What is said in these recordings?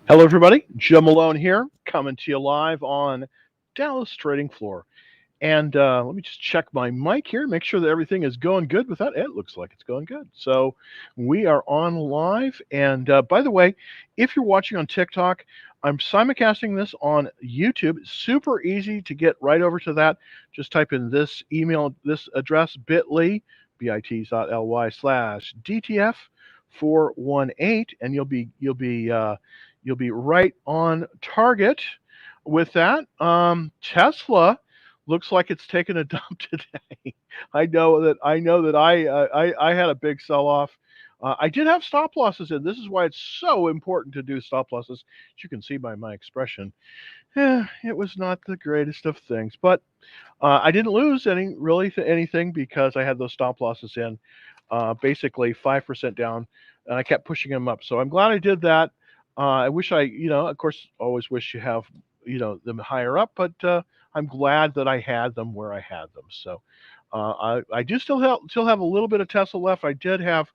Hello, everybody. Jim Malone here, coming to you live on Dallas Trading Floor. And let me just check my mic here, make sure that everything is going good with that. It looks like it's going good. So we are on live. And by the way, if you're watching on TikTok, I'm simulcasting this on YouTube. It's super easy to get right over to that. Just type in this email, this address, bit.ly/DTF 418, and you'll be right on target with that. Tesla looks like it's taken a dump today. I know that I had a big sell off. I did have stop losses in. This is why it's so important to do stop losses. As you can see by my expression, it was not the greatest of things, but I didn't lose anything because I had those stop losses in, basically 5% down, and I kept pushing them up. So I'm glad I did that. I wish of course, always wish you have, them higher up, but I'm glad that I had them where I had them. So I do still have a little bit of Tesla left. I did have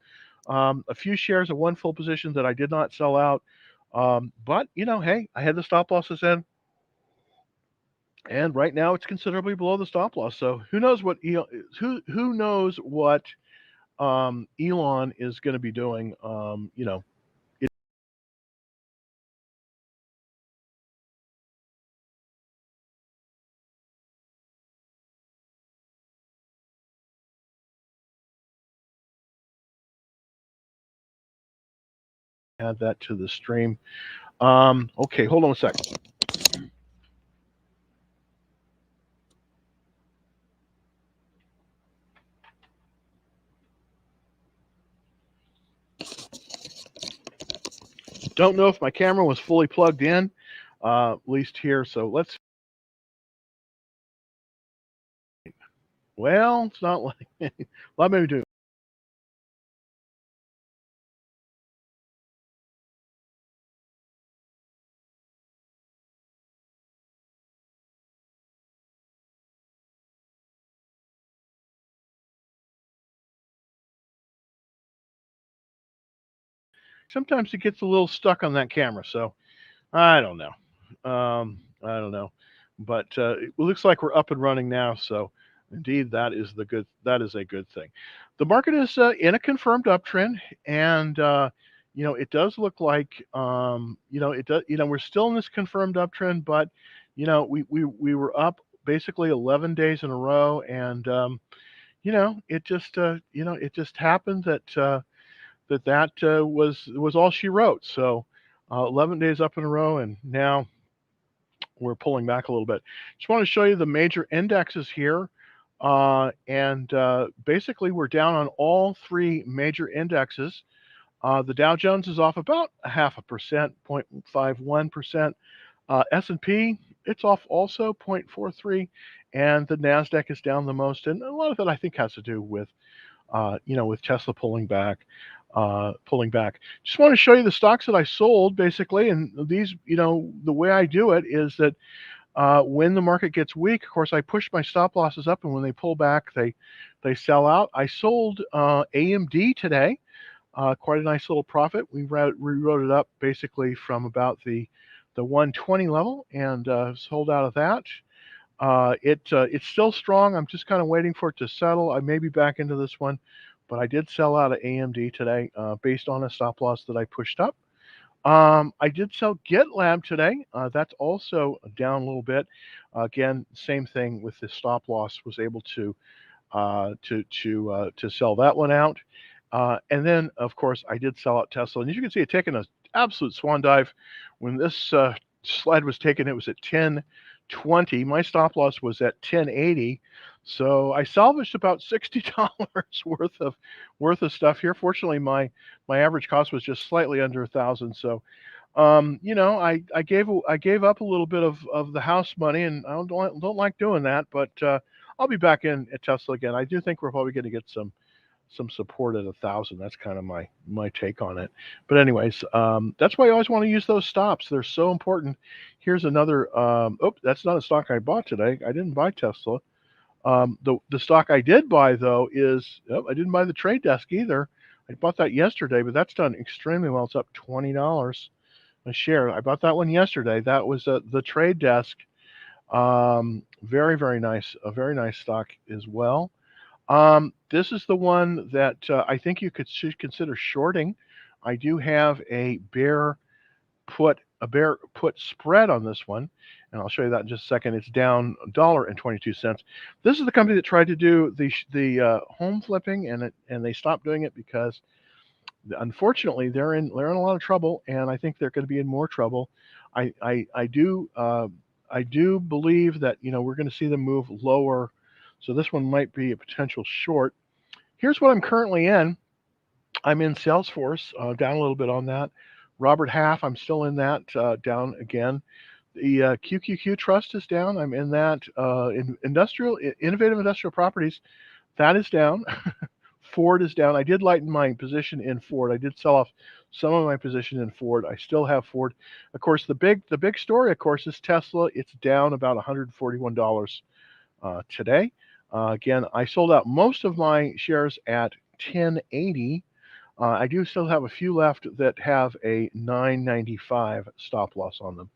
a few shares of one full position that I did not sell out. But hey, I had the stop losses in, and right now it's considerably below the stop loss. So who knows what Elon is going to be doing. It add that to the stream. Okay, hold on a second. Don't know if my camera was fully plugged in, at least here. So let's. Well, it's not like. Let me do. Sometimes it gets a little stuck on that camera, so I don't know. I don't know, but it looks like we're up and running now. So indeed, that is a good thing. The market is in a confirmed uptrend, and it does look like it does. We're still in this confirmed uptrend, but we were up basically 11 days in a row, and it just happened that was all she wrote. So 11 days up in a row, and now we're pulling back a little bit. Just want to show you the major indexes here. And basically, we're down on all three major indexes. The Dow Jones is off about a half a percent, 0.51%. S&P, it's off also 0.43, and the Nasdaq is down the most. And a lot of that I think has to do with Tesla pulling back. Just want to show you the stocks that I sold basically, and these, the way I do it is that when the market gets weak, of course, I push my stop losses up, and when they pull back, they sell out. I sold AMD today, quite a nice little profit. We wrote it up basically from about the 120 level, and sold out of that. It's still strong. I'm just kind of waiting for it to settle. I may be back into this one, but I did sell out of AMD today based on a stop loss that I pushed up. I did sell GitLab today. That's also down a little bit. Again, same thing with the stop loss. Was able to sell that one out. And then, of course, I did sell out Tesla. And as you can see, it taken an absolute swan dive. When this slide was taken, it was at 10.20. My stop loss was at 10.80. So I salvaged about $60 worth of stuff here. Fortunately, my average cost was just slightly under 1,000. So I gave up a little bit of the house money, and I don't like doing that, but I'll be back in at Tesla again. I do think we're probably going to get some support at 1,000. That's kind of my take on it. But anyways, that's why I always want to use those stops. They're so important. Here's another. That's not a stock I bought today. I didn't buy Tesla. The stock I did buy though is I didn't buy the trade desk either. I bought that yesterday, but that's done extremely well. It's up $20. a share. I bought that one yesterday. That was the Trade Desk. Very, very nice. A very nice stock as well. This is the one that I think you should consider shorting. I do have a bear put spread on this one, and I'll show you that in just a second. It's down $1.22. This is the company that tried to do the home flipping, and they stopped doing it because unfortunately they're in a lot of trouble, and I think they're going to be in more trouble. I do believe that we're going to see them move lower, so this one might be a potential short. Here's what I'm currently in. I'm in Salesforce, down a little bit on that. Robert Half, I'm still in that, down again. The QQQ Trust is down. I'm in that. Innovative Industrial Properties, that is down. Ford is down. I did lighten my position in Ford. I did sell off some of my position in Ford. I still have Ford. Of course, the big story, of course, is Tesla. It's down about $141 today. Again, I sold out most of my shares at 1080. I do still have a few left that have a 995 stop loss on them.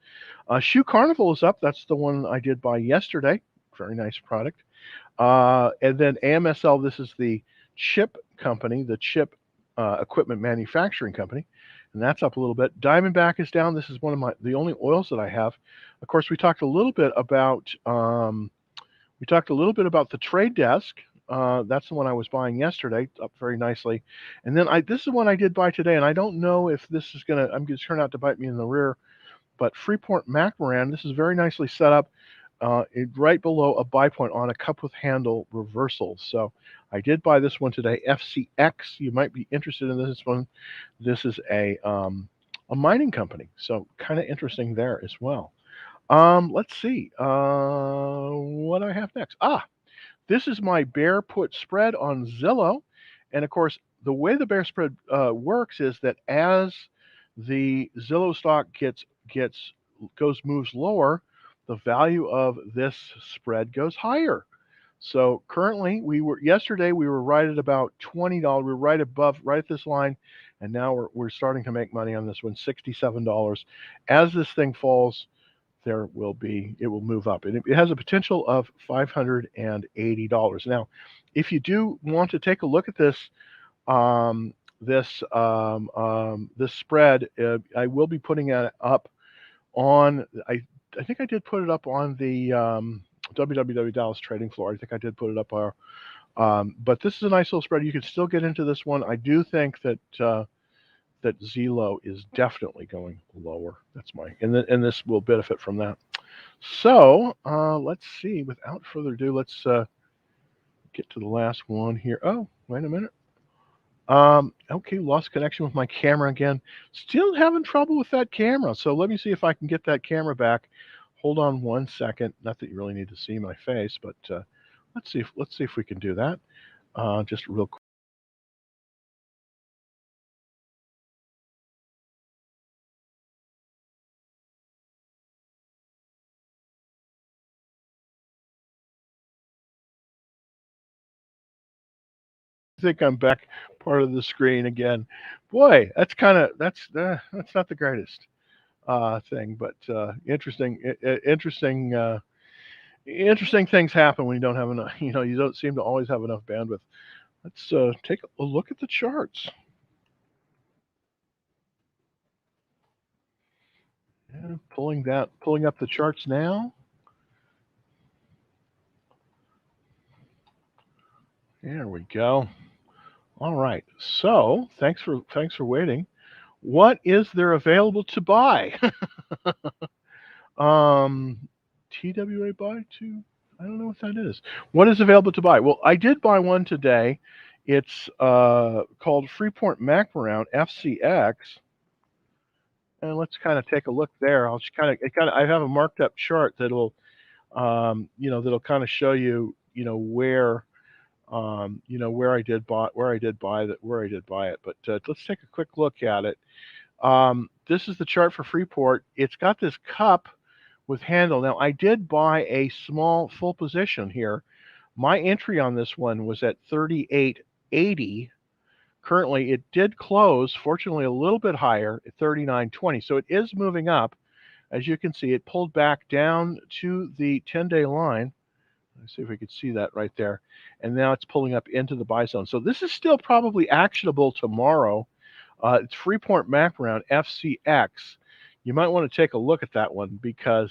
Shoe Carnival is up. That's the one I did buy yesterday. Very nice product. And then AMSL, this is the chip company, the chip equipment manufacturing company, and that's up a little bit. Diamondback is down. This is one of the only oils that I have. Of course, we talked a little bit about the Trade Desk. That's the one I was buying yesterday, up very nicely. And then this is one I did buy today, and I don't know if this is I'm going to turn out to bite me in the rear. But Freeport McMoran, this is very nicely set up, right below a buy point on a cup with handle reversal. So I did buy this one today. FCX, you might be interested in this one. This is a mining company, so kind of interesting there as well. Let's see what I have next. This is my bear put spread on Zillow, and of course, the way the bear spread works is that as the Zillow stock moves lower, the value of this spread goes higher. So currently, yesterday we were right at about $20. We were right at this line, and now we're starting to make money on this one, $67. As this thing falls, it will move up, and it has a potential of $580. Now, if you do want to take a look at this this spread, I will be putting it up on. I think I did put it up on the www Dallas trading floor. I think I did put it up there. But this is a nice little spread. You can still get into this one. I do think that Zillow is definitely going lower. That's and this will benefit from that. So let's see. Without further ado, let's get to the last one here. Oh, wait a minute. Okay, lost connection with my camera again. Still having trouble with that camera. So let me see if I can get that camera back. Hold on one second. Not that you really need to see my face, but let's see if we can do that. Just real quick. I think I'm back part of the screen again. Boy, that's not the greatest thing, but interesting. Interesting things happen when you don't have enough. You don't seem to always have enough bandwidth. Let's take a look at the charts. Yeah, pulling up the charts now. There we go. All right. So thanks for waiting. What is there available to buy? TWA buy to, I don't know what that is. What is available to buy? Well, I did buy one today. It's called Freeport McMoran FCX, and let's kind of take a look there. I have a marked up chart that'll kind of show you where where I did buy it. But let's take a quick look at it. This is the chart for Freeport. It's got this cup with handle. Now, I did buy a small full position here. My entry on this one was at 38.80. Currently, it did close, fortunately, a little bit higher at 39.20. So it is moving up. As you can see, it pulled back down to the 10-day line. Let's see if we could see that right there. And now it's pulling up into the buy zone. So this is still probably actionable tomorrow. It's Freeport Macaron FCX. You might want to take a look at that one because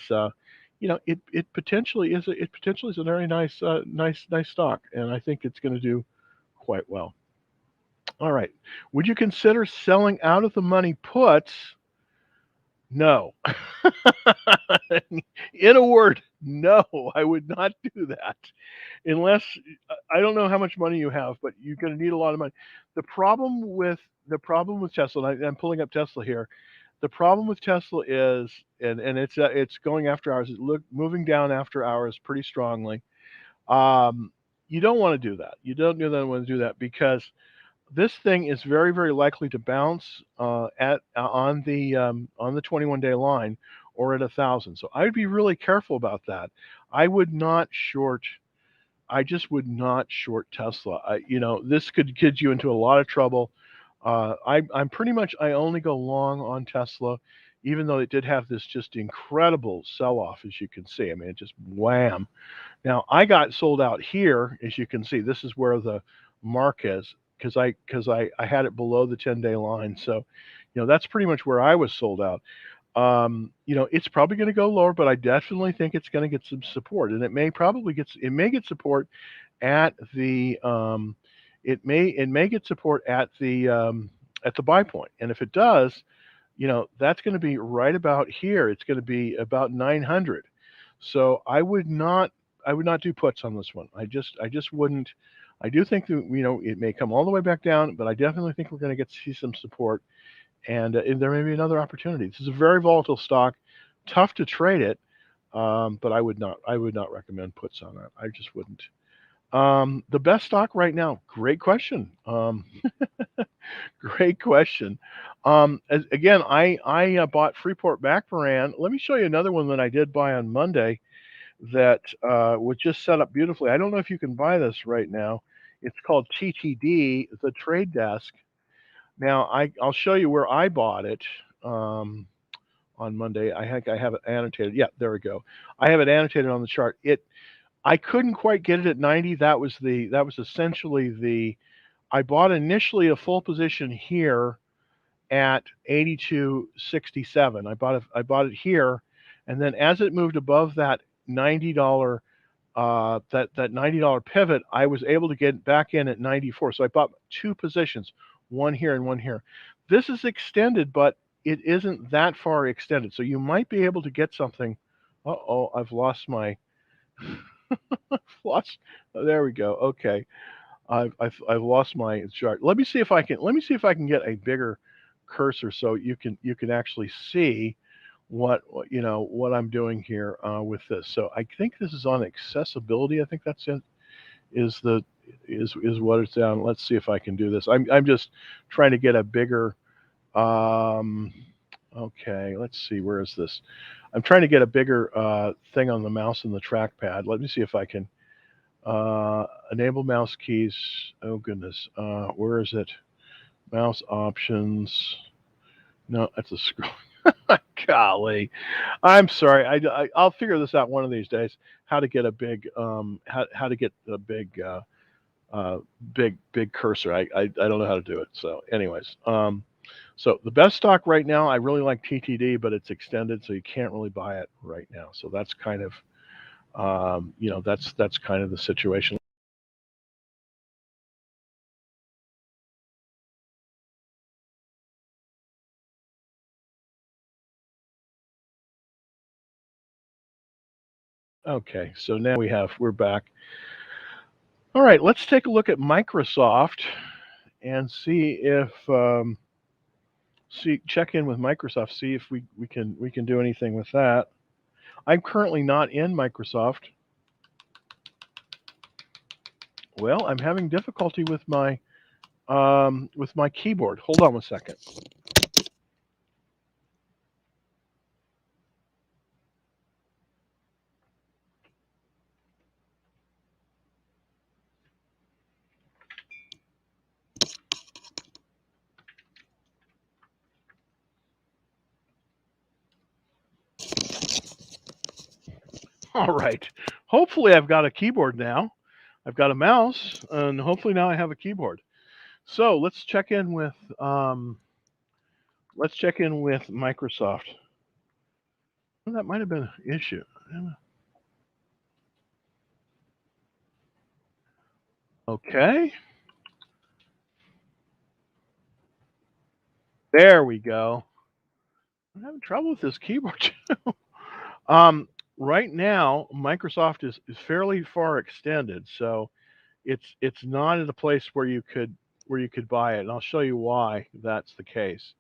it potentially is a very nice stock, and I think it's going to do quite well. All right. Would you consider selling out of the money puts? No. In a word, no, I would not do that unless I don't know how much money you have, but you're going to need a lot of money. The problem with Tesla, and I'm pulling up Tesla here. The problem with Tesla is, and it's going after hours. Moving down after hours pretty strongly. You don't want to do that. You don't want to do that because this thing is very, very likely to bounce at on the 21-day line or at 1,000. So I'd be really careful about that. I would not short. I just would not short Tesla. This could get you into a lot of trouble. I'm pretty much I only go long on Tesla, even though it did have this just incredible sell-off, as you can see. I mean, it just wham. Now I got sold out here, as you can see. This is where the mark is because I had it below the 10-day line. So, that's pretty much where I was sold out. It's probably going to go lower, but I definitely think it's going to get some support, and it may get support at the at the buy point, and if it does, that's going to be right about here. It's going to be about 900. So I would not do puts on this one. I just wouldn't. I do think that it may come all the way back down, but I definitely think we're going to see some support, and there may be another opportunity. This is a very volatile stock, tough to trade it, but I would not recommend puts on that. I just wouldn't. The best stock right now? Great question. Great question. Again, I bought Freeport Macaron. Let me show you another one that I did buy on Monday that was just set up beautifully. I don't know if you can buy this right now. It's called TTD, the Trade Desk. Now I'll show you where I bought it on Monday. I think I have it annotated. Yeah, there we go. I have it annotated on the chart. I couldn't quite get it at 90. That was essentially the I bought initially a full position here at 82.67. I bought it here, and then as it moved above that $90 that $90 pivot, I was able to get back in at 94. So I bought two positions, one here and one here. This is extended, but it isn't that far extended. So you might be able to get something. Uh-oh, I've lost my lost. There we go. Okay. I've lost my chart. Let me see if I can get a bigger cursor so you can actually see what I'm doing here with this. So I think this is on accessibility. I think that's it. Is what it's down. Let's see if I can do this. I'm just trying to get a bigger. Okay, let's see. Where is this? I'm trying to get a bigger thing on the mouse and the trackpad. Let me see if I can. Enable mouse keys. Oh goodness. Where is it? Mouse options. No, that's a scroll. Golly, I'm sorry. I'll figure this out one of these days. How to get a big how to get a big cursor. I don't know how to do it. So anyways, so the best stock right now, I really like TTD, but it's extended, so you can't really buy it right now. So that's kind of that's kind of the situation. Okay, so now we're back. All right, let's take a look at Microsoft and see if check in with Microsoft, see if we can do anything with that. I'm currently not in Microsoft. Well, I'm having difficulty with my keyboard. Hold on one second. All right. Hopefully I've got a keyboard now. I've got a mouse, and hopefully now I have a keyboard. So let's check in with Microsoft. Well, that might have been an issue. Okay. There we go. I'm having trouble with this keyboard. um, right now, Microsoft is fairly far extended, so it's not at a place where you could buy it, and I'll show you why that's the case.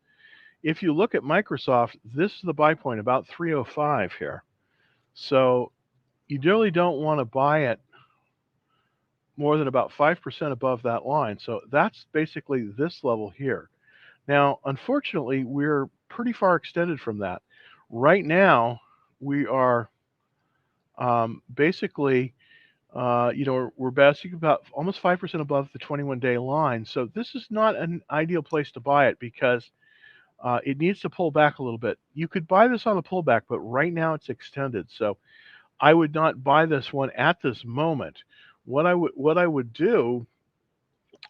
If you look at Microsoft, this is the buy point about 305 here. So you really don't want to buy it more than about 5% above that line. So that's basically this level here. Now, unfortunately, we're pretty far extended from that. Right now, we are basically, we're basically about almost 5% above the 21-day line. So this is not an ideal place to buy it because it needs to pull back a little bit. You could buy this on a pullback, but right now it's extended. So I would not buy this one at this moment. What I would do,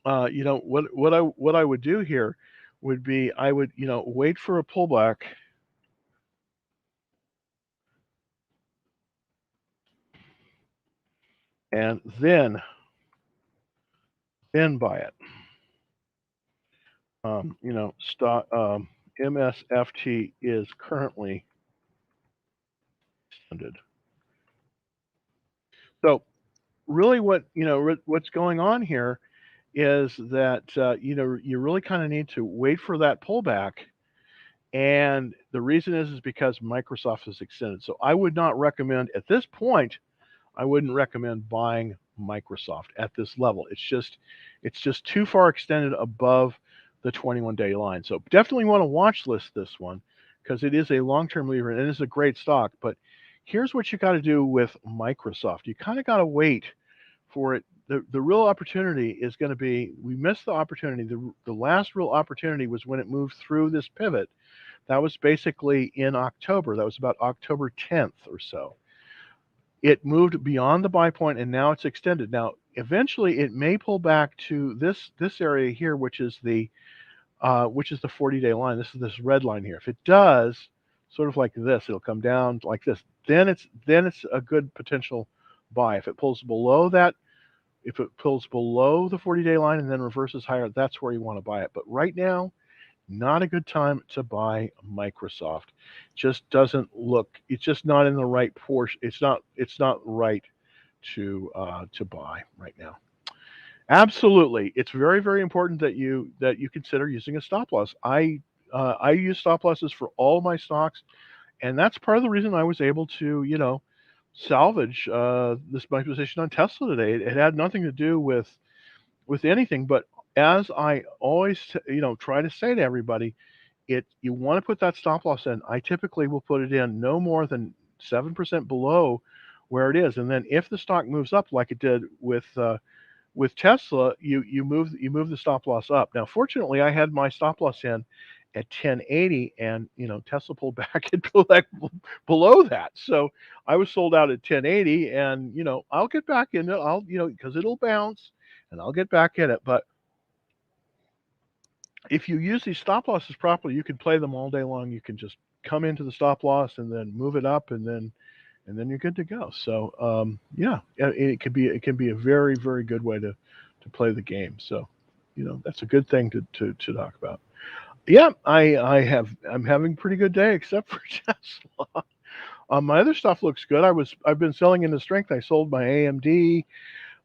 what I would do here would be I would wait for a pullback and then buy it. Stock MSFT is currently extended. So really, what's going on here is that you really kind of need to wait for that pullback, and the reason is because Microsoft is extended. So I would not recommend at this point. I wouldn't recommend buying Microsoft at this level. It's just too far extended above the 21-day line. So definitely want to watch list this one because it is a long-term lever and it is a great stock. But here's what you got to do with Microsoft. You kind of got to wait for it. The real opportunity is going to be, we missed the opportunity. The last real opportunity was when it moved through this pivot. That was basically in October. That was about October 10th or so. It moved beyond the buy point and now it's extended. Now, eventually it may pull back to this area here, which is the 40-day line. This is this red line here. If it does, sort of like this, it'll come down like this. Then it's a good potential buy. If it pulls below that, if it pulls below the 40-day line and then reverses higher, that's where you want to buy it. But right now, not a good time to buy Microsoft. Just doesn't look. It's just not in the right portion. It's not right to buy right now. Absolutely, it's very very important that you consider using a stop loss. I use stop losses for all my stocks, and that's part of the reason I was able to salvage my position on Tesla today. It had nothing to do with anything, but as I always try to say to everybody, you want to put that stop loss in. I typically will put it in no more than 7% below where it is, and then if the stock moves up like it did with Tesla, you move the stop loss up. Now, fortunately, I had my stop loss in at 1080, and Tesla pulled back and pulled back below that. So I was sold out at 1080, and I'll get back in it. I'll because it'll bounce, and I'll get back in it. But if you use these stop losses properly, you can play them all day long. You can just come into the stop loss and then move it up, and then you're good to go. So yeah, it can be a very very good way to play the game. So that's a good thing to talk about. Yeah, I'm having a pretty good day except for Tesla. My other stuff looks good. I've been selling into strength. I sold my AMD.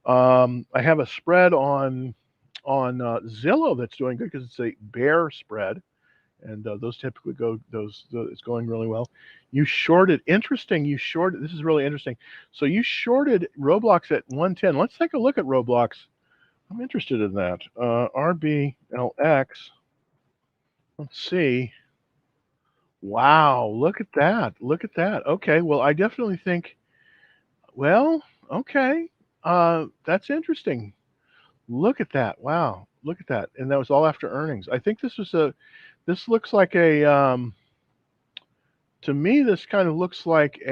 I have a spread on Zillow that's doing good because it's a bear spread, and those typically it's going really well. You shorted. Interesting. You shorted. This is really interesting. So you shorted Roblox at 110. Let's take a look at Roblox. I'm interested in that. RBLX. Let's see. Wow, look at that. Look at that. Okay, well, I definitely think, well, okay. That's interesting. Look at that. Wow. Look at that. And that was all after earnings. I think this looks like to me, this kind of looks like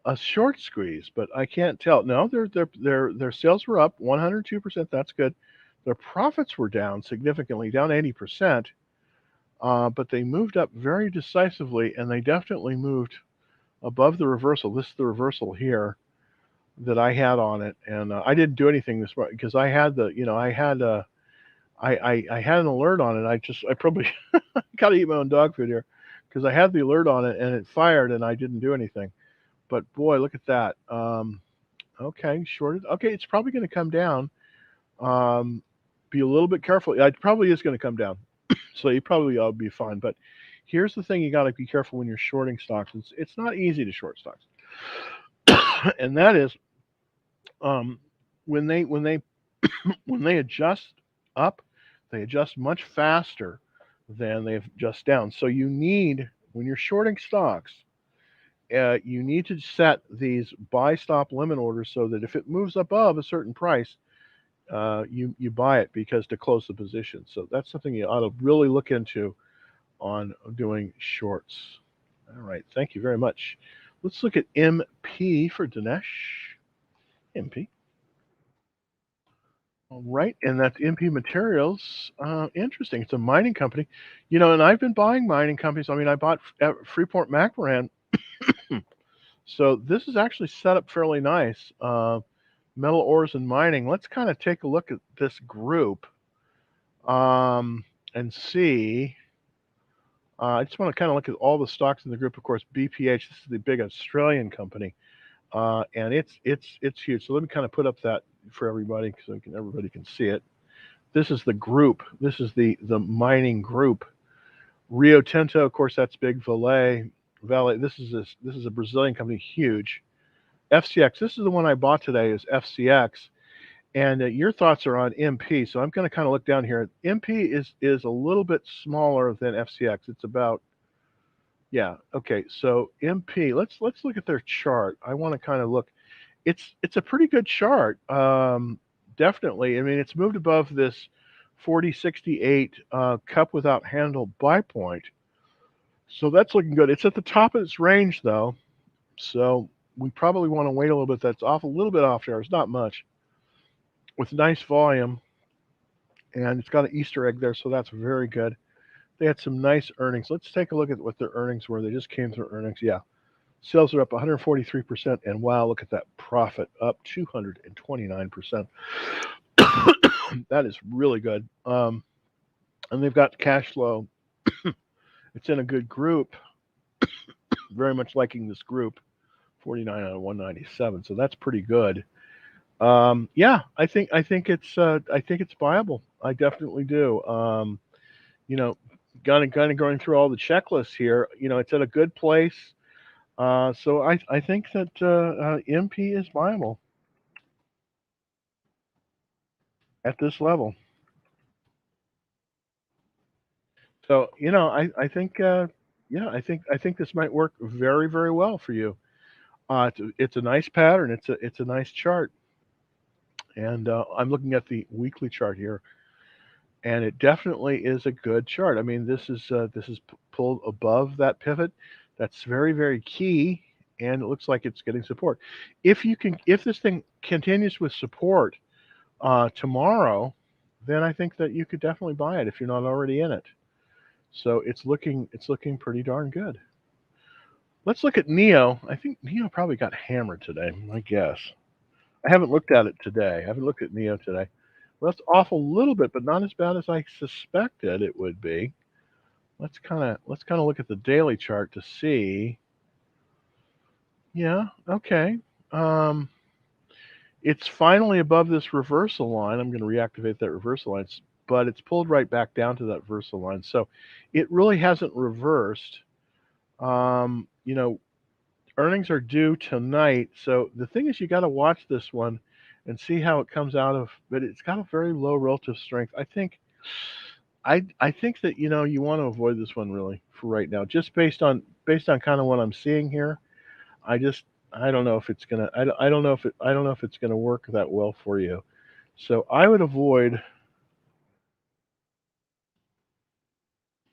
a short squeeze, but I can't tell. No, their sales were up 102%. That's good. Their profits were down significantly, down 80%, but they moved up very decisively, and they definitely moved above the reversal. This is the reversal here that I had on it, and I didn't do anything this morning because I had the, I had an alert on it. I probably gotta eat my own dog food here because I had the alert on it and it fired and I didn't do anything. But boy, look at that. Okay, shorted. Okay, it's probably going to come down. Um, be a little bit careful. It probably is going to come down, so you probably ought to be fine. But here's the thing: you got to be careful when you're shorting stocks. It's not easy to short stocks, and that is um, when they when they adjust up, they adjust much faster than they adjust down. So you need when you're shorting stocks, you need to set these buy stop limit orders so that if it moves above a certain price, you buy it because to close the position. So that's something you ought to really look into on doing shorts. All right, thank you very much. Let's look at MP for Dinesh. MP. All right, and that's MP Materials. Interesting. It's a mining company, and I've been buying mining companies. I mean, I bought Freeport McMoran. So this is actually set up fairly nice. Metal ores and mining. Let's kind of take a look at this group and see. I just want to kind of look at all the stocks in the group. Of course, BPH. This is the big Australian company, and it's huge. So let me kind of put up that for everybody so everybody can see it. This is the group. This is the mining group. Rio Tinto, of course, that's big. Vale. This is a Brazilian company, huge. FCX. This is the one I bought today. Is FCX, and your thoughts are on MP. So I'm going to kind of look down here. MP is a little bit smaller than FCX. It's about Okay. So MP. Let's look at their chart. I want to kind of look. It's a pretty good chart. Definitely. I mean, it's moved above this 4068 cup without handle buy point. So that's looking good. It's at the top of its range though. So we probably want to wait a little bit. That's off a little bit off there. It's not much with nice volume, and it's got an Easter egg there, so that's very good. They had some nice earnings. Let's take a look at what their earnings were. They just came through earnings. Yeah, sales are up 143%, and wow, look at that profit up 229%. That is really good. And they've got cash flow. It's in a good group. Very much liking this group. 49 out of 197, so that's pretty good. Yeah, I think it's viable. I definitely do. You know, kind of going through all the checklists here. It's at a good place. So I think that MP is viable at this level. So I think this might work very very well for you. It's a nice pattern. It's a nice chart, and I'm looking at the weekly chart here, and it definitely is a good chart. I mean, this is pulled above that pivot. That's very very key, and it looks like it's getting support. If this thing continues with support tomorrow, then I think that you could definitely buy it if you're not already in it. So it's looking pretty darn good. Let's look at Neo. I think Neo probably got hammered today. I guess I haven't looked at it today. I haven't looked at Neo today. Well, that's off a little bit, but not as bad as I suspected it would be. Let's kind of look at the daily chart to see. Yeah, okay. Um, it's finally above this reversal line. I'm going to reactivate that reversal line, but it's pulled right back down to that reversal line. So it really hasn't reversed. Um, you know, Earnings are due tonight. So the thing is, you got to watch this one and see how it comes out of. But it's got a very low relative strength. I think that you want to avoid this one really for right now, just based on kind of what I'm seeing here. I just I don't know if it's gonna I don't know if it's gonna work that well for you. So I would avoid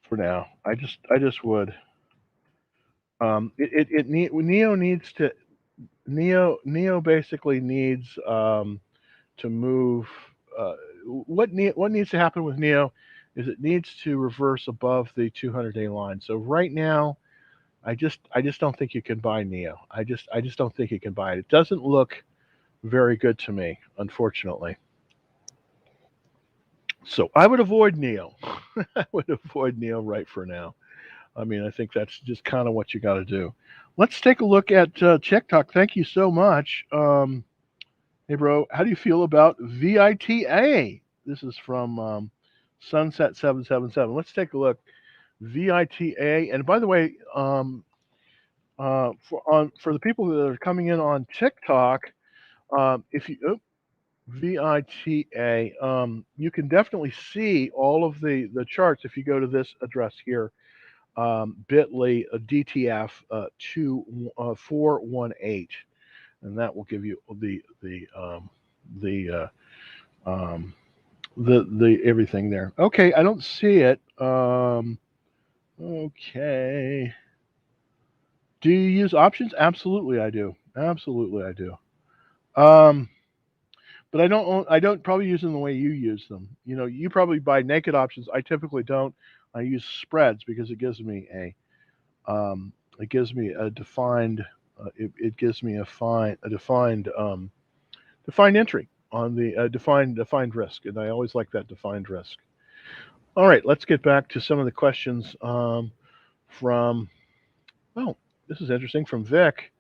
for now. I just would. Neo needs to Neo basically needs to move. Uh, what needs to happen with Neo is it needs to reverse above the 200-day line. So right now, I just don't think you can buy Neo. I just don't think you can buy it. It doesn't look very good to me, unfortunately. So I would avoid Neo. I would avoid Neo right for now. I mean, I think that's just kind of what you got to do. Let's take a look at TikTok. Thank you so much. Hey, bro, how do you feel about VITA? This is from Sunset777. Let's take a look. VITA. And by the way, for the people that are coming in on TikTok, if you VITA, you can definitely see all of the charts if you go to this address here, Bitly DTF 2418, and that will give you the the everything there. Okay, I don't see it. Okay. Do you use options? Absolutely, I do. Absolutely, I do. Um, but I don't probably use them the way you use them. You know, you probably buy naked options. I typically don't. I use spreads because it gives me a defined it gives me a defined entry on the defined risk, and I always like that defined risk. All right, let's get back to some of the questions from. Oh, this is interesting from Vic.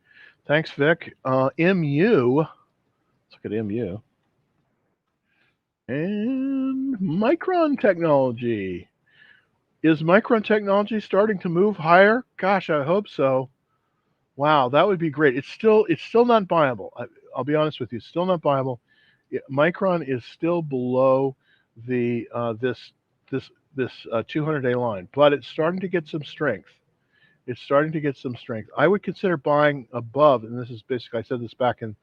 Thanks, Vic. MU. Let's look at MU and Micron Technology. Is Micron Technology starting to move higher? Gosh, I hope so. Wow, that would be great. It's still not buyable. I'll be honest with you, still not buyable. Micron is still below the this 200-day line, but it's starting to get some strength. It's starting to get some strength. I would consider buying above, and this is basically I said this back in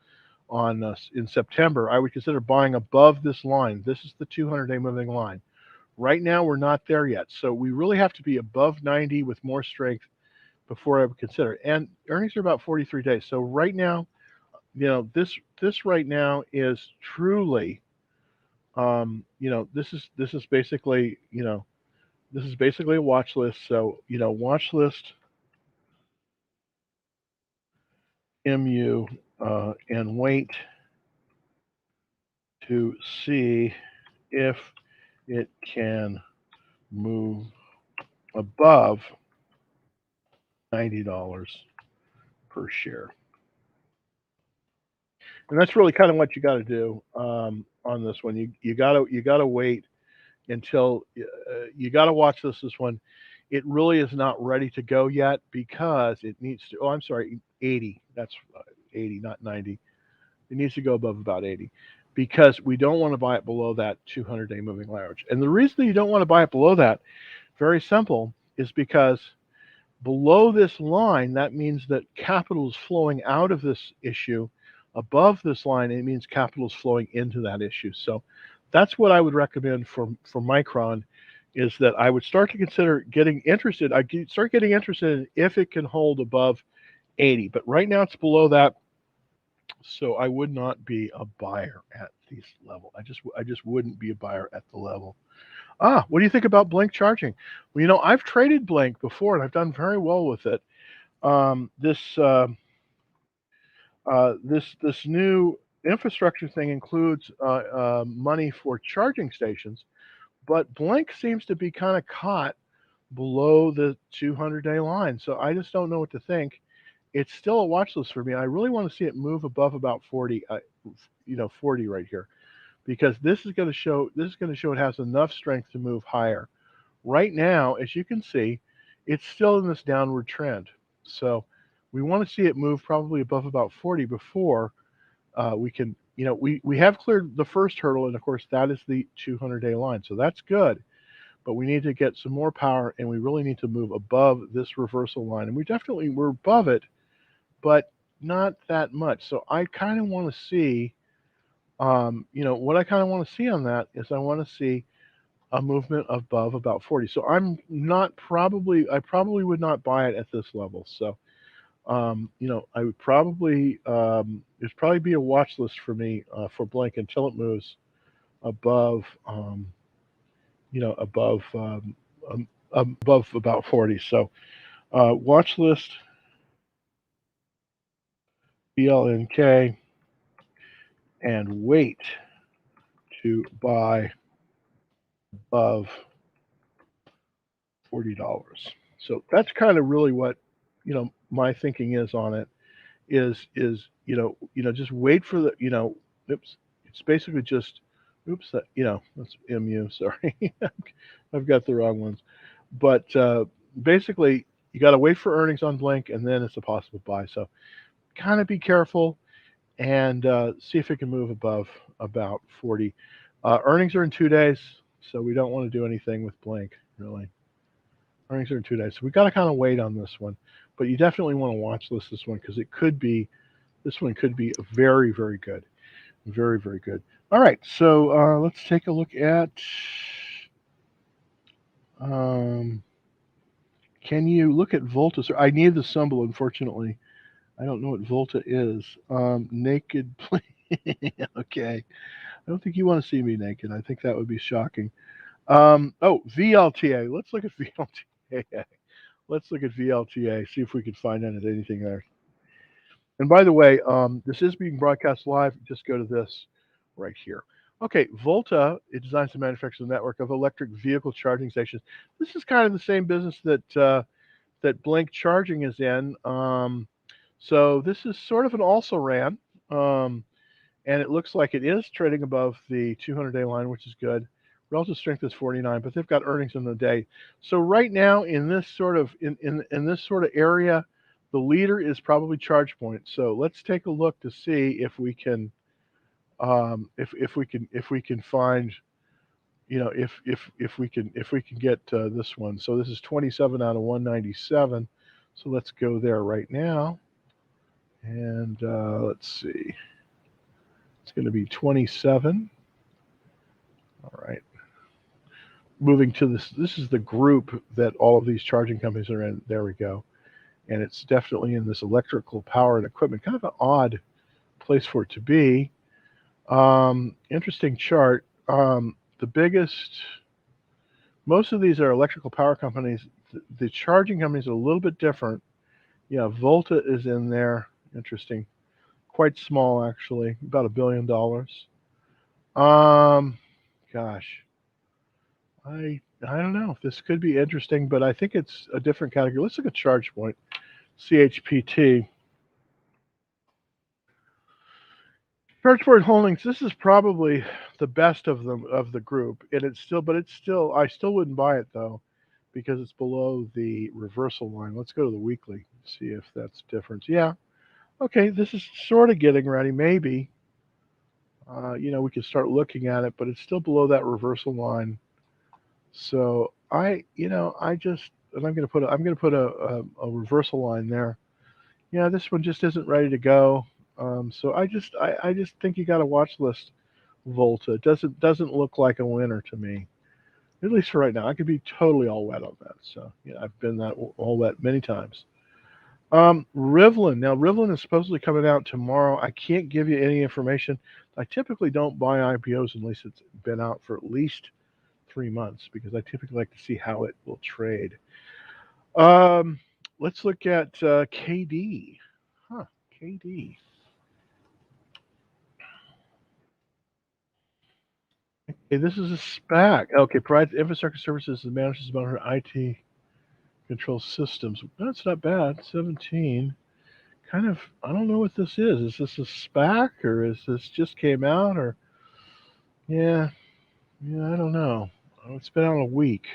September. I would consider buying above this line. This is the 200-day moving line. Right now, we're not there yet, so we really have to be above 90 with more strength before I would consider it. And earnings are about 43 days. So right now, this right now is truly, this is basically, this is basically a watch list. So watch list MU and wait to see if it can move above $90 per share. And that's really kind of what you got to do on this one. You gotta wait until you got to watch this one. It really is not ready to go yet because it needs to. Oh, I'm sorry, 80. That's 80, not 90. It needs to go above about 80 because we don't want to buy it below that 200-day moving average. And the reason that you don't want to buy it below that, very simple, is because below this line, that means that capital is flowing out of this issue. Above this line, it means capital is flowing into that issue. So that's what I would recommend for Micron is that I would start to consider getting interested. I start getting interested in if it can hold above 80. But right now it's below that. So I would not be a buyer at this level. I just wouldn't be a buyer at the level. What do you think about Blink charging? Well, I've traded Blink before and I've done very well with it. This new infrastructure thing includes money for charging stations, but Blink seems to be kind of caught below the 200-day line. So I just don't know what to think. It's still a watch list for me. I really want to see it move above about 40, 40 right here, because this is going to show it has enough strength to move higher. Right now, as you can see, it's still in this downward trend. So we want to see it move probably above about 40 before we can, we have cleared the first hurdle, and of course that is the 200-day line. So that's good, but we need to get some more power, and we really need to move above this reversal line. And we're above it, but not that much. So I kind of want to see, what I kind of want to see on that is I want to see a movement above about 40. So I probably would not buy it at this level. So I would probably there's probably be a watch list for me for Blink until it moves above above above about 40. So watch list BLNK and wait to buy above $40. So that's kind of really what my thinking is on it. Is just wait for the oops, it's basically just oops that's MU, sorry. I've got the wrong ones, but basically you got to wait for earnings on Blink and then it's a possible buy. So kind of be careful and see if it can move above about 40. Earnings are in 2 days, so we don't want to do anything with Blink really. Earnings are in 2 days, so we got to kind of wait on this one. But you definitely want to watch this one because this one could be very, very good. Very, very good. All right, so let's take a look at. Can you look at Volta? So I need the symbol, unfortunately. I don't know what Volta is. Naked. Okay. I don't think you want to see me naked. I think that would be shocking. VLTA. Let's look at VLTA. Let's look at VLTA. See if we can find anything there. And by the way, this is being broadcast live. Just go to this right here. Okay, Volta, it designs and manufactures a network of electric vehicle charging stations. This is kind of the same business that Blink Charging is in. So this is sort of an also ran, and it looks like it is trading above the 200-day line, which is good. Relative strength is 49, but they've got earnings in the day. So right now in this sort of in this sort of area, the leader is probably ChargePoint. So let's take a look to see if we can if we can find if we can get this one. So this is 27 out of 197. So let's go there right now, and let's see. It's going to be 27. All right. Moving to this. This is the group that all of these charging companies are in. There we go. And it's definitely in this electrical power and equipment. Kind of an odd place for it to be. Interesting chart. Most of these are electrical power companies. The charging companies are a little bit different. Yeah, Volta is in there. Interesting. Quite small, actually. About $1 billion. Gosh. I don't know. This could be interesting, but I think it's a different category. Let's look at ChargePoint, CHPT. ChargePoint Holdings. This is probably the best of them of the group, and it's still. I still wouldn't buy it though, because it's below the reversal line. Let's go to the weekly. See if that's different. Yeah. Okay. This is sort of getting ready. Maybe. We could start looking at it, but it's still below that reversal line. So and I'm gonna put a reversal line there. Yeah, this one just isn't ready to go. So I just think you got to watch list Volta. It doesn't look like a winner to me, at least for right now. I could be totally all wet on that. So I've been that all wet many times. Rivlin. Now Rivlin is supposedly coming out tomorrow. I can't give you any information. I typically don't buy IPOs unless it's been out for at least 3 months because I typically like to see how it will trade. Let's look at KD. KD. Okay, this is a SPAC. Okay, provides infrastructure services and manages about her IT control systems. That's not bad. 17. Kind of, I don't know what this is. Is this a SPAC or is this just came out or? Yeah, I don't know. It's been out a week.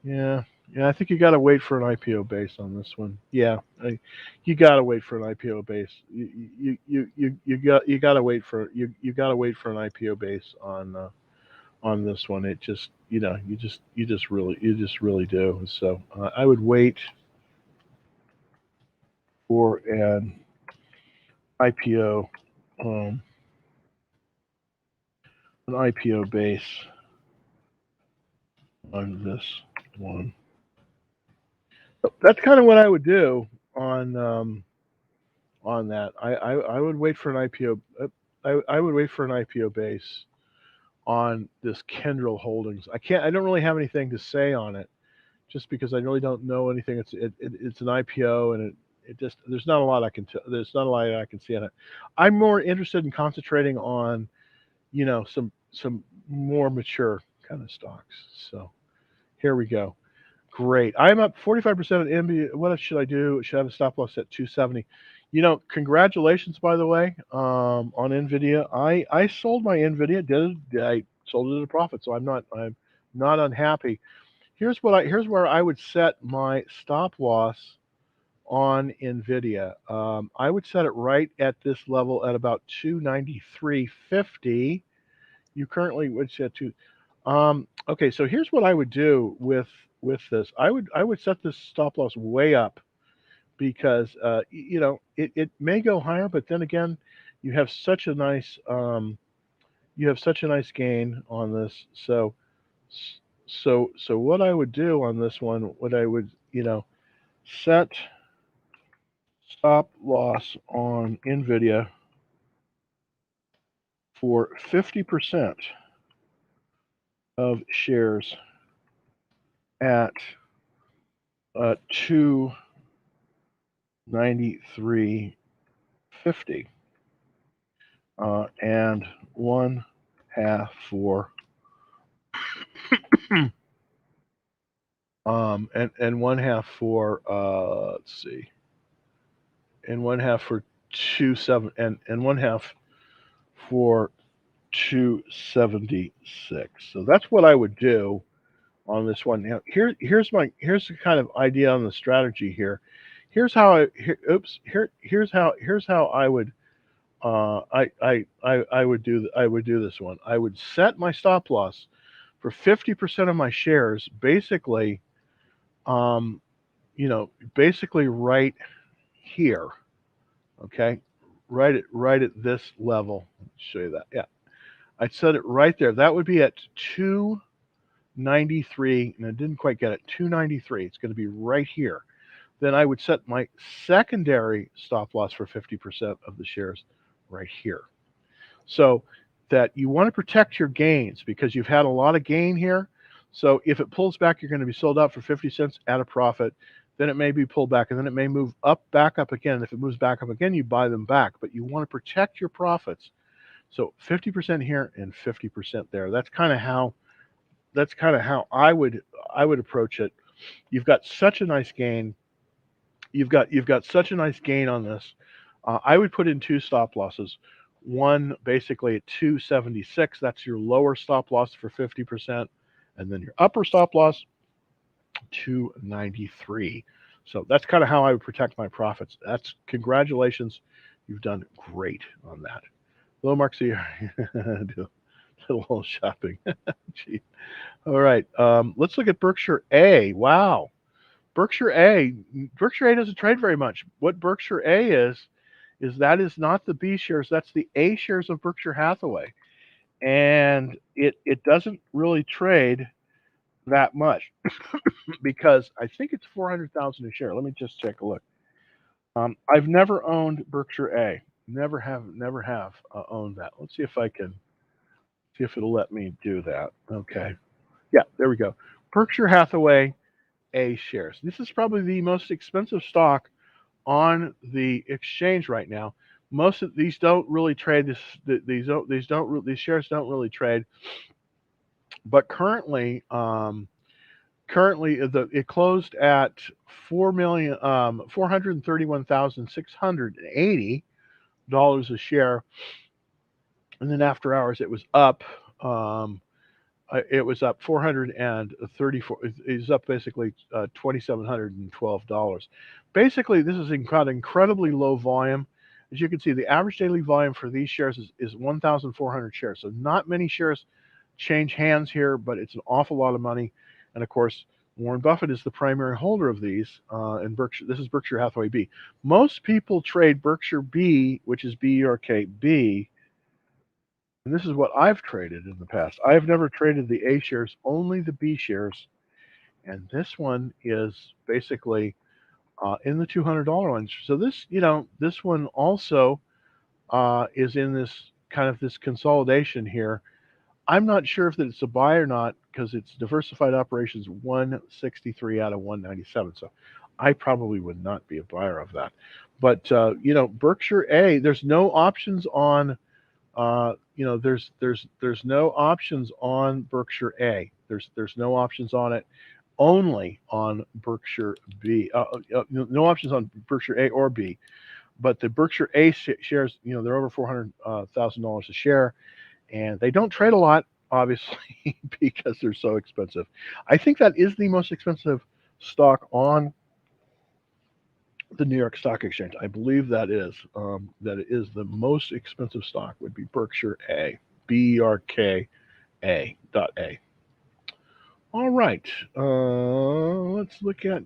Yeah, I think you got to wait for an IPO base on this one. Yeah, you got to wait for an IPO base. You got to wait for you got to wait for an IPO base on this one. It just you just really do. So I would wait for IPO um, an IPO base on this one. So that's kind of what I would do. on that. I would wait for an IPO. I would wait for an IPO base on this Kyndryl Holdings. I don't really have anything to say on it, just because I really don't know anything. It's an IPO, and it just there's not a lot I can there's not a lot I can see on it. I'm more interested in concentrating on some more mature kind of stocks. So here we go. Great. I'm up 45% of Nvidia. What else should I do? Should I have a stop loss at 270? Congratulations, by the way, on Nvidia. I sold my Nvidia. I sold it at a profit, so I'm not unhappy. Here's where I would set my stop loss on Nvidia. I would set it right at this level at about 293.50. You currently would set to. Okay, so here's what I would do with this. I would set this stop loss way up, because it may go higher, but then again, you have such a nice gain on this. So what I would do on this one, what I would set stop loss on Nvidia for 50% of shares at 293.50, and 1/2 for and 1/2 for let's see, and 1/2 for 27, and 1/2 for 276. So that's what I would do on this one. Now here's the kind of idea on the strategy here. Here's how here's how I would I would do this one. I would set my stop loss for 50% of my shares, basically basically right here. Okay, right at this level. Let's show you that. Yeah, I'd set it right there. That would be at 293, and I didn't quite get it. 293. It's going to be right here. Then I would set my secondary stop loss for 50% of the shares right here. So that you want to protect your gains, because you've had a lot of gain here. So if it pulls back, you're going to be sold out for 50 cents at a profit. Then it may be pulled back, and then it may move back up again. And if it moves back up again, you buy them back. But you want to protect your profits. So 50% here and 50% there. That's kind of how I would approach it. You've got such a nice gain. You've got such a nice gain on this. I would put in two stop losses. One basically at 276. That's your lower stop loss for 50%, and then your upper stop loss 293. So that's kind of how I would protect my profits. Congratulations, you've done great on that. Hello, Mark. See you. Do a little shopping. Gee. All right. Let's look at Berkshire A. Wow. Berkshire A doesn't trade very much. What Berkshire A is that is not the B shares. That's the A shares of Berkshire Hathaway, and it doesn't really trade that much because I think it's 400,000 a share. Let me just take a look. I've never owned Berkshire A. Never have owned that. Let's see if I can see if it'll let me do that. Okay. Yeah, there we go. Berkshire Hathaway A shares. This is probably the most expensive stock on the exchange right now. Most of these don't really trade. These shares don't really trade. But currently, it closed at $431,680 a share, and then after hours it was up. It was up 434. It was up basically $2,712. Basically, this is got incredibly low volume. As you can see, the average daily volume for these shares is 1,400 shares. So not many shares change hands here, but it's an awful lot of money. And of course, Warren Buffett is the primary holder of these. And Berkshire, this is Berkshire Hathaway B. Most people trade Berkshire B, which is BRKB. And this is what I've traded in the past. I've never traded the A shares, only the B shares. And this one is basically in the $200 range. So this, this one also is in this kind of this consolidation here. I'm not sure if it's a buy or not because it's diversified operations 163 out of 197. So I probably would not be a buyer of that. But Berkshire A, there's no options on there's no options on Berkshire A. There's no options on it. Only on Berkshire B. No options on Berkshire A or B. But the Berkshire A shares, they're over $400,000 a share, and they don't trade a lot, obviously, because they're so expensive. I think that is the most expensive stock on the New York Stock Exchange. I believe that it is the most expensive stock would be Berkshire A, BRKA.A. All right, let's look at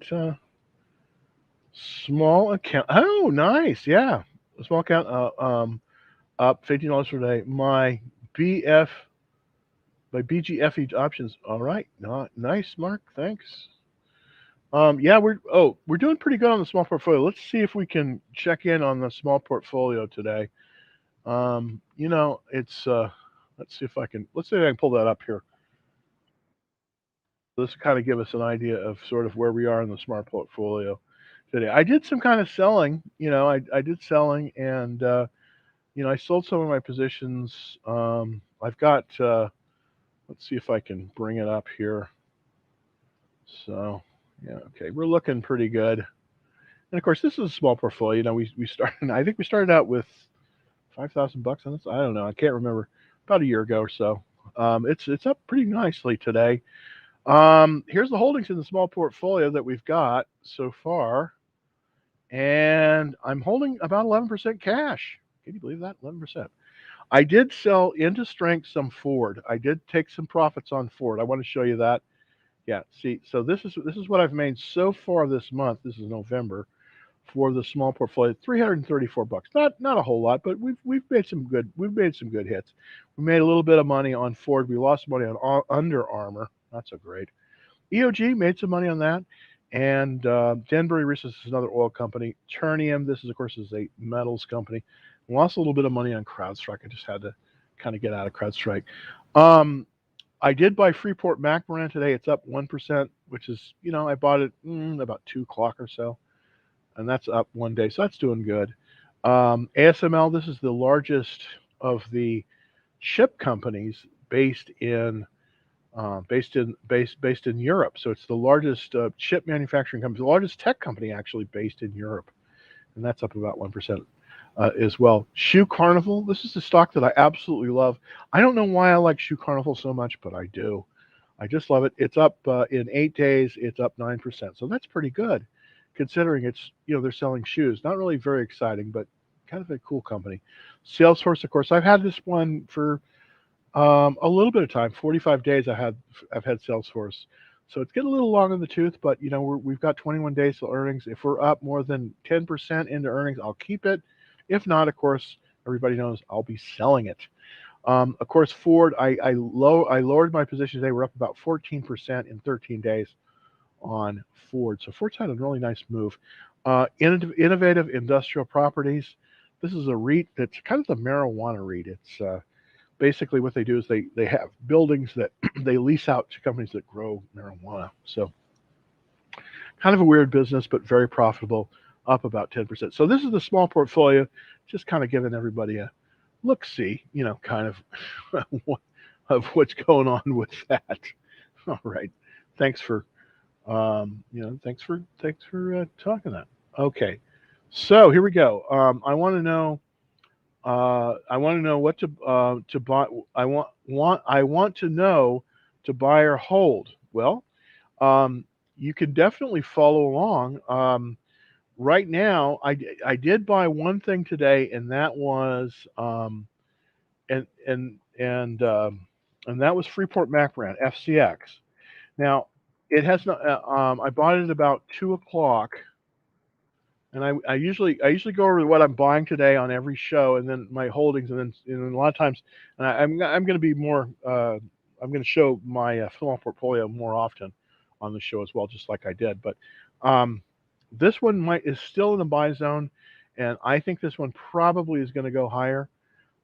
small account. Oh, nice, yeah, small account up $15 per day. BF my BGFE options. All right, nice, Mark. Thanks. Yeah, we're doing pretty good on the small portfolio. Let's see if we can check in on the small portfolio today. It's let's see if I can pull that up here. This will kind of give us an idea of sort of where we are in the smart portfolio today. I did some kind of selling. I did selling, and I sold some of my positions. I've got. Let's see if I can bring it up here. So, yeah, okay, we're looking pretty good. And of course, this is a small portfolio. We started. I think we started out with $5,000 on this. I don't know. I can't remember. About a year ago or so. It's up pretty nicely today. Here's the holdings in the small portfolio that we've got so far, and I'm holding about 11% cash. Can you believe that? 11%. I did sell into strength some Ford. I did take some profits on Ford. I want to show you that. Yeah, see, so this is what I've made so far this month. This is November for the small portfolio, $334. Not a whole lot, but we've made some good hits. We made a little bit of money on Ford. We lost money on Under Armour. Not so great. EOG made some money on that, and Denbury Resources is another oil company. Ternium, this is of course is a metals company. Lost a little bit of money on CrowdStrike. I just had to kind of get out of CrowdStrike. I did buy Freeport McMoran today. It's up 1%, which is, I bought it about 2 o'clock or so, and that's up one day, so that's doing good. Asml, this is the largest of the chip companies based in Europe. So it's the largest chip manufacturing company, the largest tech company actually based in Europe, and that's up about 1%. As well. Shoe Carnival, this is a stock that I absolutely love. I don't know why I like Shoe Carnival so much, but I do. I just love it. It's up in 8 days, it's up 9%. So that's pretty good considering it's, they're selling shoes. Not really very exciting, but kind of a cool company. Salesforce, of course, I've had this one for a little bit of time, 45 days I've had Salesforce. So it's getting a little long in the tooth, but we've got 21 days till earnings. If we're up more than 10% into earnings, I'll keep it. If not, of course, everybody knows I'll be selling it. Of course, Ford, I lowered my position today. We're up about 14% in 13 days on Ford. So Ford's had a really nice move. Innovative Industrial Properties. This is a REIT that's kind of the marijuana REIT. It's basically what they do is they have buildings that they lease out to companies that grow marijuana. So kind of a weird business, but very profitable, up about 10%. So this is the small portfolio, just kind of giving everybody a look-see, kind of of what's going on with that. All right. Thanks for, thanks for talking that. Okay. So here we go. I want to know what to buy. I want to know to buy or hold. Well, you can definitely follow along. Right now, I did buy one thing today, and that was and that was Freeport McMoran FCX. Now, it has not. I bought it about 2 o'clock. And I usually go over what I'm buying today on every show, and then my holdings, and then a lot of times, and I'm going to be more. I'm going to show my small portfolio more often on the show as well, just like I did. But This one is still in the buy zone, and I think this one probably is going to go higher.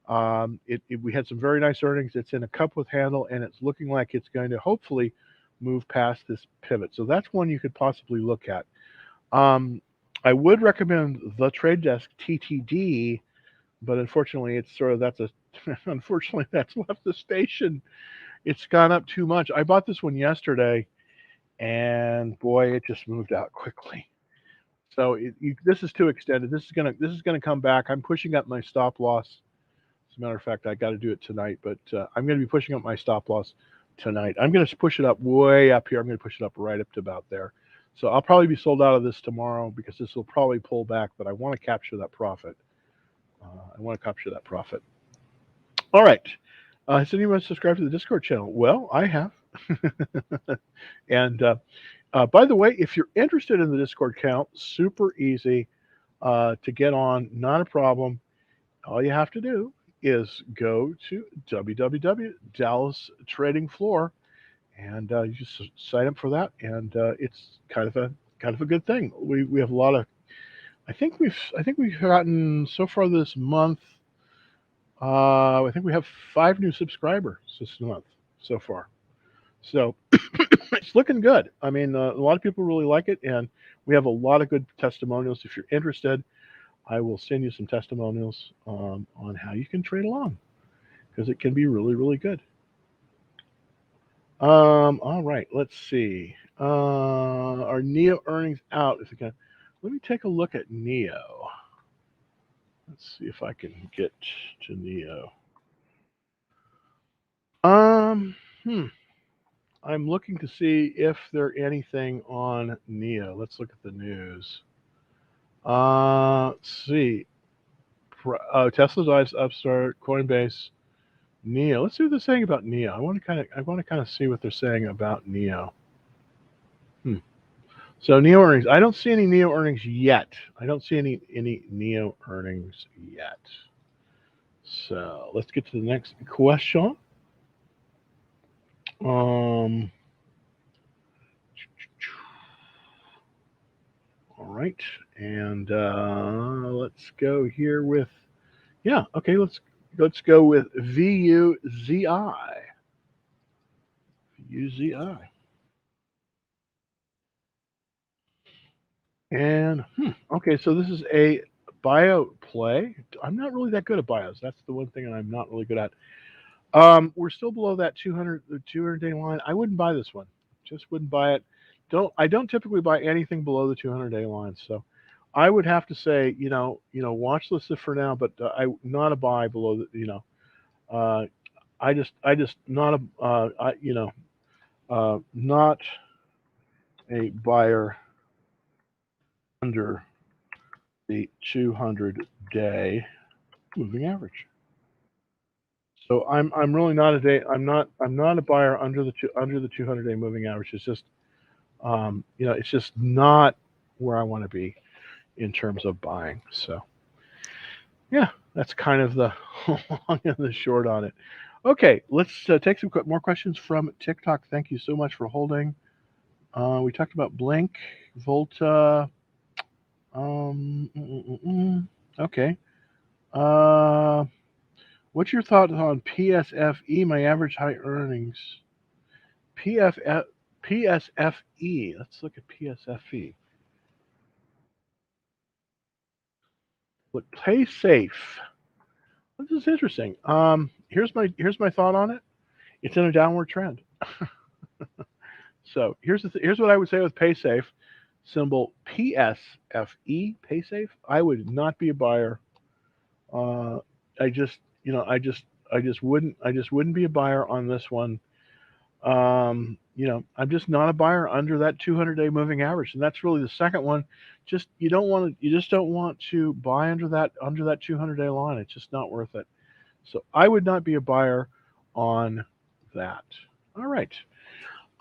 We had some very nice earnings. It's in a cup with handle, and it's looking like it's going to hopefully move past this pivot. So that's one you could possibly look at. I would recommend the Trade Desk TTD, but unfortunately, it's sort of unfortunately that's left the station. It's gone up too much. I bought this one yesterday, and boy, it just moved out quickly. So this is too extended. This is gonna come back. I'm pushing up my stop loss. As a matter of fact, I got to do it tonight, but I'm going to be pushing up my stop loss tonight. I'm going to push it up way up here. I'm going to push it up right up to about there. So I'll probably be sold out of this tomorrow because this will probably pull back, but I want to capture that profit. All right. Has anyone subscribed to the Discord channel? Well, I have. And by the way, if you're interested in the Discord channel, super easy to get on, not a problem. All you have to do is go to www.Dallas Trading Floor, and you just sign up for that, and it's kind of a good thing. We have a lot of. I think we've gotten so far this month. I think we have 5 new subscribers this month so far. So it's looking good. I mean, a lot of people really like it, and we have a lot of good testimonials. If you're interested, I will send you some testimonials on how you can trade along because it can be really, really good. All right, let's see. Are NEO earnings out? Let me take a look at NEO. Let's see if I can get to NEO. I'm looking to see if there's anything on NEO. Let's look at the news. Let's see. Tesla's eyes upstart, Coinbase, NEO. Let's see what they're saying about NEO. I want to kind of see what they're saying about NEO. So NEO earnings. I don't see any NEO earnings yet. I don't see any NEO earnings yet. So let's get to the next question. All right, and let's go here with okay. Let's go with VUZI. VUZI. And okay, so this is a bio play. I'm not really that good at bios. That's the one thing that I'm not really good at. We're still below that 200-day line. I wouldn't buy this one. Just wouldn't buy it. I don't typically buy anything below the 200-day line. So I would have to say, watch this for now, but I not a buy below the, I just not a, not a buyer under the 200-day moving average. So I'm really not I'm not a buyer under the 200-day moving average. It's just it's just not where I want to be in terms of buying. So yeah, that's kind of the long and the short on it. Okay, let's take some more questions from TikTok. Thank you so much for holding. We talked about Blink, Volta. Okay. What's your thoughts on PSFE, my average high earnings? PSFE. Let's look at PSFE. Look, play safe. This is interesting. Here's my thought on it. It's in a downward trend. So here's what I would say with PaySafe, symbol PSFE, PaySafe. I would not be a buyer. I just wouldn't be a buyer on this one. I'm just not a buyer under that 200-day moving average, and that's really the second one. You just don't want to buy under that 200-day line. It's just not worth it. So I would not be a buyer on that. All right.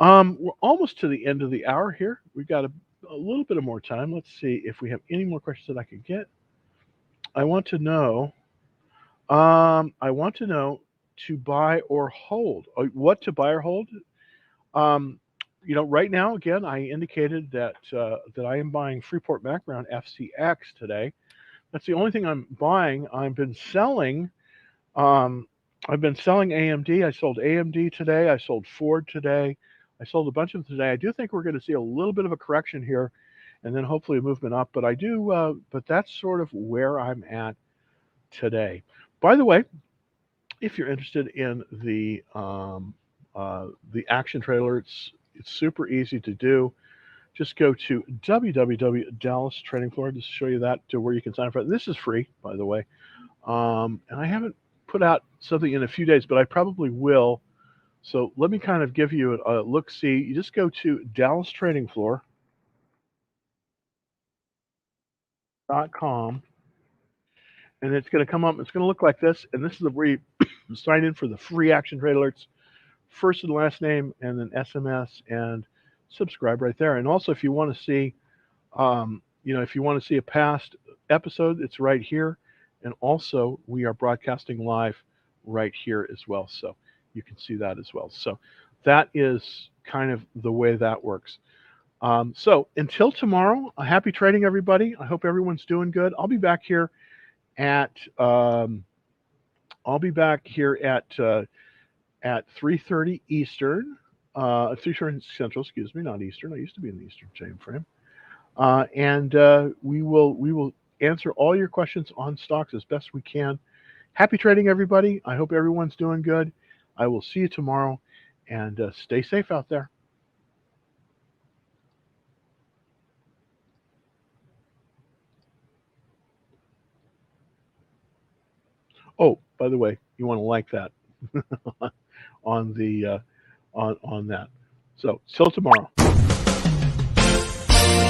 We're almost to the end of the hour here. We've got a little bit of more time. Let's see if we have any more questions that I can get. I want to know to buy or hold. What to buy or hold? right now, again, I indicated that that I am buying Freeport background FCX today. That's the only thing I'm buying. Um, I've been selling AMD. I sold AMD today. I sold Ford today. I sold a bunch of them today. I do think we're going to see a little bit of a correction here, and then hopefully a movement up. But but that's sort of where I'm at today. By the way, if you're interested in the action trailer, it's super easy to do. Just go to www.Dallas Trading Floor to show you that to where you can sign up for it. This is free, by the way. And I haven't put out something in a few days, but I probably will. So let me kind of give you a look. See, you just go to DallasTradingFloor.com, and it's going to come up. It's going to look like this, and this is where you sign in for the free action trade alerts, first and last name, and then SMS, and subscribe right there. And also, if you want to see, if you want to see a past episode, it's right here. And also, we are broadcasting live right here as well, so you can see that as well. So that is kind of the way that works. So until tomorrow, happy trading, everybody. I hope everyone's doing good. I'll be back here at 3:30 Eastern, 3:30 Central. Excuse me, not Eastern. I used to be in the Eastern time frame. And we will answer all your questions on stocks as best we can. Happy trading, everybody. I hope everyone's doing good. I will see you tomorrow, and stay safe out there. Oh, by the way, you want to like that on the on that. So till tomorrow.